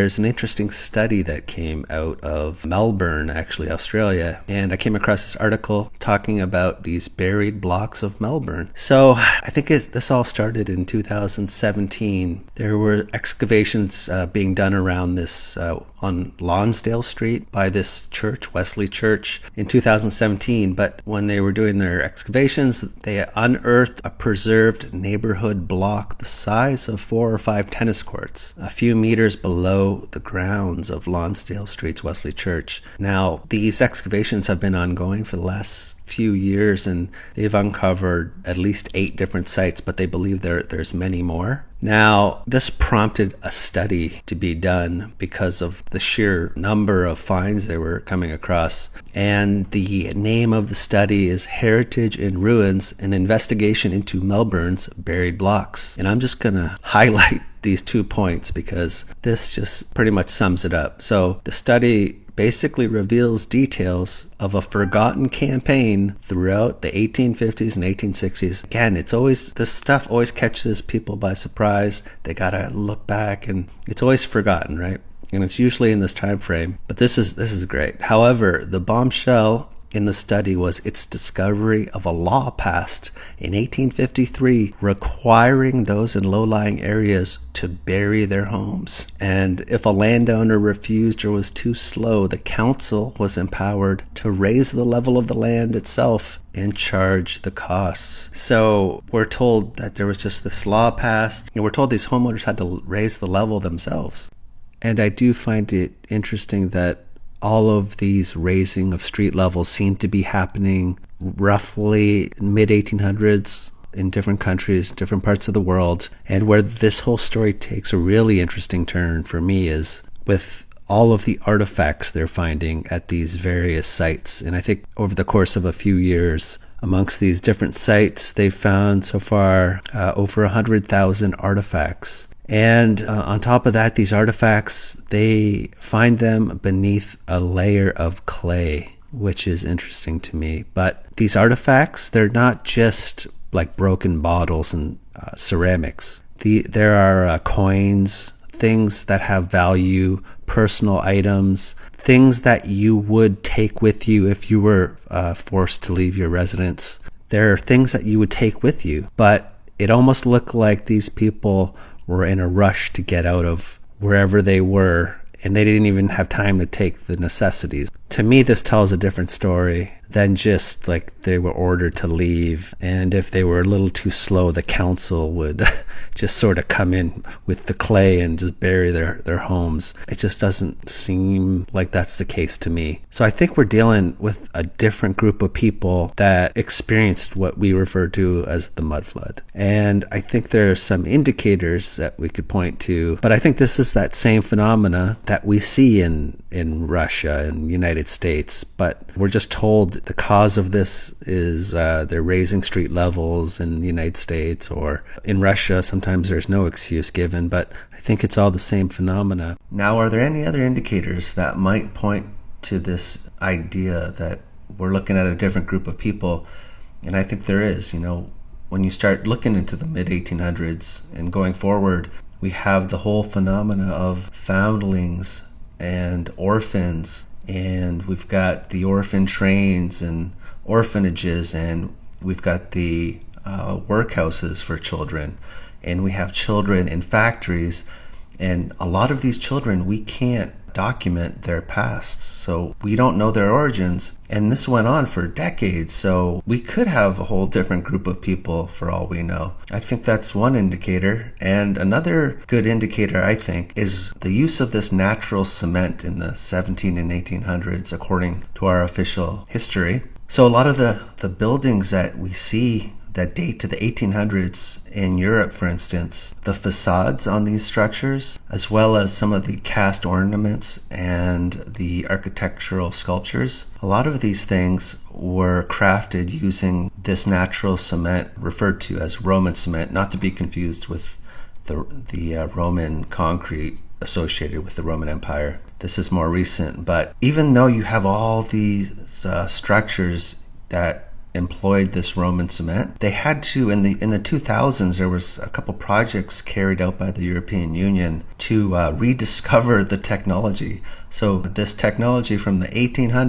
There's an interesting study that came out of Melbourne, actually, Australia, and I came across this article talking about these buried blocks of Melbourne. So I think this all started in 2017. There were excavations being done around this on Lonsdale Street by this church, Wesley Church, in 2017. But when they were doing their excavations, they unearthed a preserved neighborhood block the size of 4 or 5 tennis courts, a few meters below the grounds of Lonsdale Street's Wesley Church. Now, these excavations have been ongoing for the last few years, and they've uncovered at least 8 different sites, but they believe there's many more. Now, this prompted a study to be done because of the sheer number of finds they were coming across. And the name of the study is Heritage in Ruins, an investigation into Melbourne's buried blocks. And I'm just going to highlight these 2 points because this just pretty much sums it up. So the study basically reveals details of a forgotten campaign throughout the 1850s and 1860s. Again, this stuff always catches people by surprise. They gotta look back, and it's always forgotten, right? And it's usually in this time frame. But this is great. However, the bombshell in the study was its discovery of a law passed in 1853 requiring those in low-lying areas to bury their homes. And if a landowner refused or was too slow, the council was empowered to raise the level of the land itself and charge the costs. So we're told that there was just this law passed, and we're told these homeowners had to raise the level themselves. And I do find it interesting that all of these raising of street levels seem to be happening roughly mid-1800s in different countries, different parts of the world. And where this whole story takes a really interesting turn for me is with all of the artifacts they're finding at these various sites. And I think over the course of a few years, amongst these different sites, they've found so far over 100,000 artifacts. And on top of that, these artifacts, they find them beneath a layer of clay, which is interesting to me. But these artifacts, they're not just like broken bottles and ceramics. There are coins, things that have value, personal items, things that you would take with you if you were forced to leave your residence. There are things that you would take with you, but it almost looked like these people were in a rush to get out of wherever they were, and they didn't even have time to take the necessities. To me, this tells a different story than just like they were ordered to leave, and if they were a little too slow, the council would just sort of come in with the clay and just bury their homes. It just doesn't seem like that's the case to me. So I think we're dealing with a different group of people that experienced what we refer to as the mud flood. And I think there are some indicators that we could point to, but I think this is that same phenomena that we see in Russia and the United States, but we're just told the cause of this is they're raising street levels in the United States, or in Russia sometimes there's no excuse given, but I think it's all the same phenomena. Now, are there any other indicators that might point to this idea that we're looking at a different group of people? And I think there is. When you start looking into the mid-1800s and going forward, we have the whole phenomena of foundlings and orphans, and we've got the orphan trains and orphanages, and we've got the workhouses for children, and we have children in factories, and a lot of these children, we can't document their pasts, so we don't know their origins, and this went on for decades, so we could have a whole different group of people for all we know. I think that's one indicator. And another good indicator, I think, is the use of this natural cement in the 17 and 1800s according to our official history. So a lot of the buildings that we see that date to the 1800s in Europe, for instance, the facades on these structures, as well as some of the cast ornaments and the architectural sculptures, a lot of these things were crafted using this natural cement referred to as Roman cement, not to be confused with the Roman concrete associated with the Roman Empire. This is more recent, but even though you have all these structures that employed this Roman cement. They had to, in the 2000s, there was a couple projects carried out by the European Union to rediscover the technology. So this technology from the 1800s